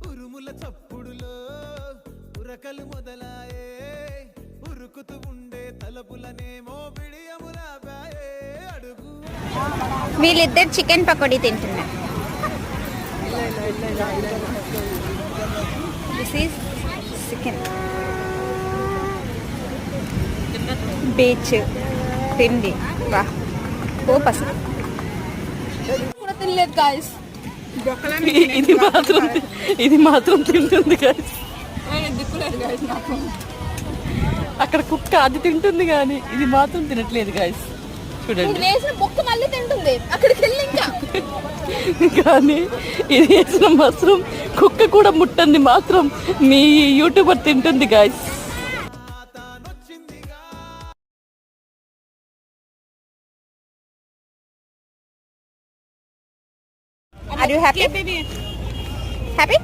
ఉరుముల చప్పుడులో ఉరకలు మొదలాయే ఉరుకుతూ ఉండే తలపులనేమో బిడియములాపాయే అడుగు. వీళ్ళిద్దరు చికెన్ పకోడీ తింటున్నారు. This is chicken. బీచ్ తిండి వా ఓ పసంद కూడా తినలేదు గాయస్. ఇది మాత్రం తింటుంది గాయస్. దిక్కులేదు గాయస్ నాకు. అక్కడ కుక్క అది తింటుంది కానీ ఇది మాత్రం తినట్లేదు గాయస్. చూడండి వేసిన బొక్క మళ్ళీ తింటుంది అక్కడికి వెళ్ళి ఇంకా. కానీ ఇది వేసిన మష్రూమ్ కుక్క కూడా ముట్టంది మాత్రం మీ యూట్యూబర్ తింటుంది guys. Are you happy? Happy?